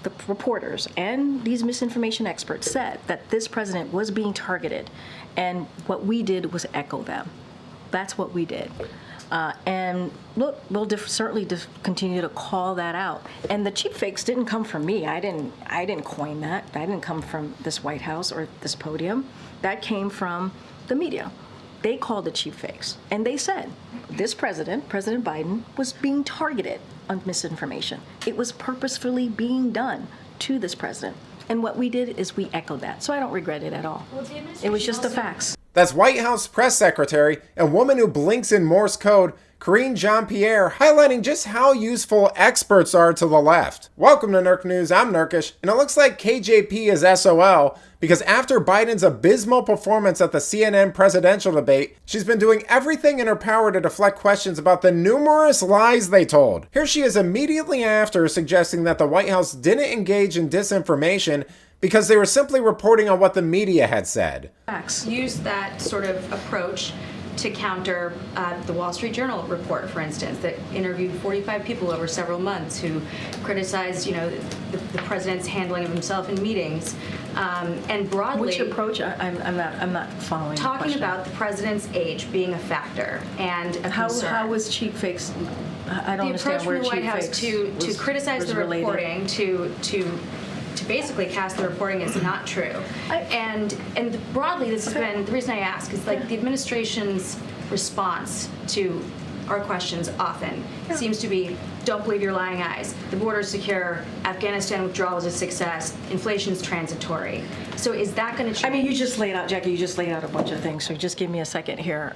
the reporters and these misinformation experts said that this president was being targeted, and what we did was echo them. That's what we did. And look, we'll certainly continue to call that out. And the cheap fakes didn't come from me. I didn't coin that. I didn't come from this White House or this podium. That came from the media. They called it cheap fakes. And they said this president, President Biden, was being targeted on misinformation. It was purposefully being done to this president. And what we did is we echoed that. So I don't regret it at all. It was just the facts. That's White House press secretary and woman who blinks in Morse code, Karine Jean-Pierre, highlighting just how useful experts are to the left. Welcome to Nurk News, I'm Nurkish, and it looks like KJP is SOL because after Biden's abysmal performance at the CNN presidential debate, she's been doing everything in her power to deflect questions about the numerous lies they told. Here she is immediately after suggesting that the White House didn't engage in disinformation because they were simply reporting on what the media had said. Use that sort of approach to counter the Wall Street Journal report, for instance, that interviewed 45 people over several months who criticized, the president's handling of himself in meetings, and broadly. Which approach? I'm not following. Talking about the president's age being a factor and a concern. How was cheap fakes? I don't understand where cheap fakes. The approach from the White House to criticize the reporting, to basically cast the reporting as not true. And broadly, this has been, the reason I ask is like the administration's response to our questions often seems to be, don't believe your lying eyes. The border is secure. Afghanistan withdrawal was a success. Inflation is transitory. So is that going to change? I mean, you just laid out, Jackie, a bunch of things. So just give me a second here.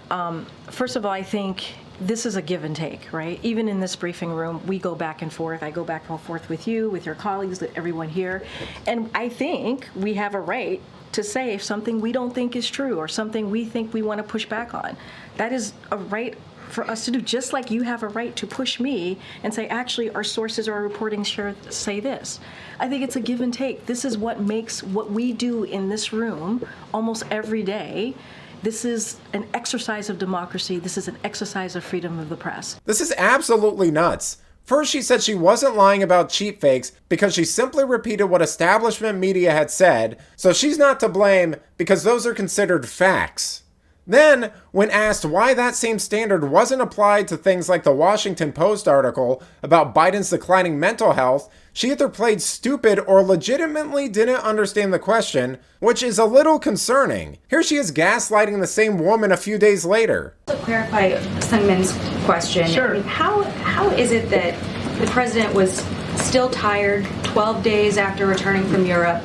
First of all, I think this is a give and take, right? Even in this briefing room, we go back and forth. I go back and forth with you, with your colleagues, with everyone here. And I think we have a right to say if something we don't think is true or something we think we want to push back on. That is a right for us to do, just like you have a right to push me and say, actually, our sources or our reporting say this. I think it's a give and take. This is what makes what we do in this room almost every day. This is an exercise of democracy. This is an exercise of freedom of the press. This is absolutely nuts. First, she said she wasn't lying about cheap fakes because she simply repeated what establishment media had said, so she's not to blame because those are considered facts. Then, when asked why that same standard wasn't applied to things like the Washington Post article about Biden's declining mental health, she either played stupid or legitimately didn't understand the question, which is a little concerning. Here she is gaslighting the same woman a few days later. To clarify Sungmin's question, sure. I mean, how is it that the president was still tired 12 days after returning from Europe,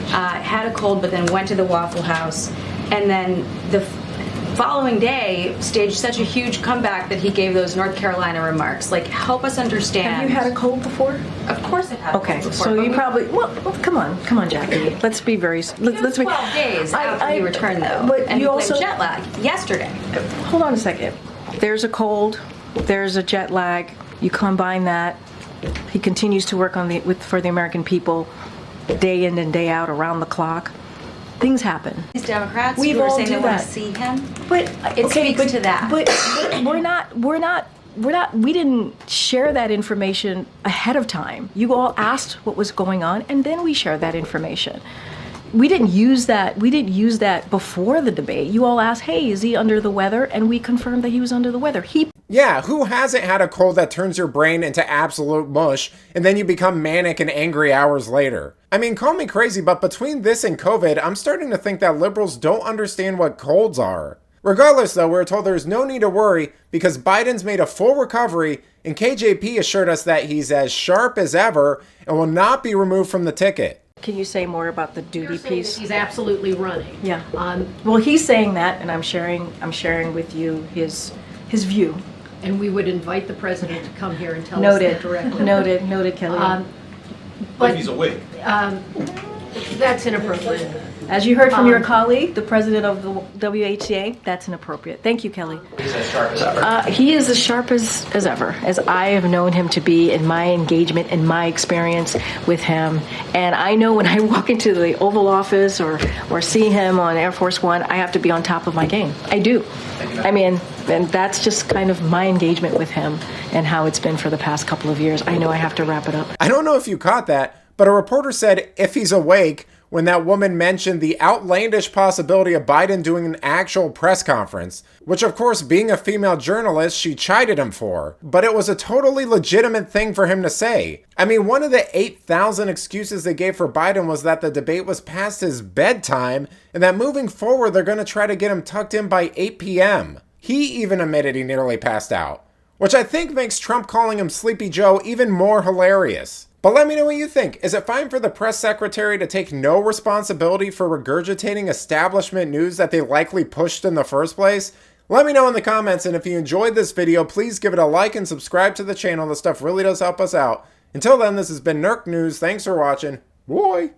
had a cold but then went to the Waffle House, and then the following day staged such a huge comeback that he gave those North Carolina remarks? Like, help us understand. Have you had a cold before? Of course I've had a cold before. So you probably, well, come on, Jackie. Let's be very, let's be. 12 days after he returned, though. But and you he also jet lag yesterday. Hold on a second. There's a cold, there's a jet lag. You combine that. He continues to work for the American people day in and day out around the clock. These happen. These Democrats We've who are all saying do they want that. to see him, But it speaks to that. But we didn't share that information ahead of time. You all asked what was going on, and then we shared that information. We didn't use that before the debate. You all asked, hey, is he under the weather? And we confirmed that he was under the weather. Yeah, who hasn't had a cold that turns your brain into absolute mush and then you become manic and angry hours later? I mean, call me crazy, but between this and COVID, I'm starting to think that liberals don't understand what colds are. Regardless, though, we're told there's no need to worry because Biden's made a full recovery and KJP assured us that he's as sharp as ever and will not be removed from the ticket. Can you say more about the duty piece? He's absolutely running. Yeah. Well, he's saying that, and I'm sharing with you his view. And we would invite the president to come here and tell us that directly. Noted, Kelly. But he's awake. That's inappropriate. As you heard from your colleague, the president of the WHCA, that's inappropriate. Thank you, Kelly. He's as sharp as ever. He is as sharp as ever, as I have known him to be in my engagement and my experience with him. And I know when I walk into the Oval Office or see him on Air Force One, I have to be on top of my game. I do. I mean, and that's just kind of my engagement with him and how it's been for the past couple of years. I know I have to wrap it up. I don't know if you caught that, but a reporter said if he's awake when that woman mentioned the outlandish possibility of Biden doing an actual press conference, which of course, being a female journalist, she chided him for. But it was a totally legitimate thing for him to say. I mean, one of the 8,000 excuses they gave for Biden was that the debate was past his bedtime, and that moving forward, they're going to try to get him tucked in by 8 p.m. He even admitted he nearly passed out, which I think makes Trump calling him Sleepy Joe even more hilarious. But let me know what you think. Is it fine for the press secretary to take no responsibility for regurgitating establishment news that they likely pushed in the first place? Let me know in the comments, and if you enjoyed this video, please give it a like and subscribe to the channel. This stuff really does help us out. Until then, this has been Nerk News. Thanks for watching. Bye!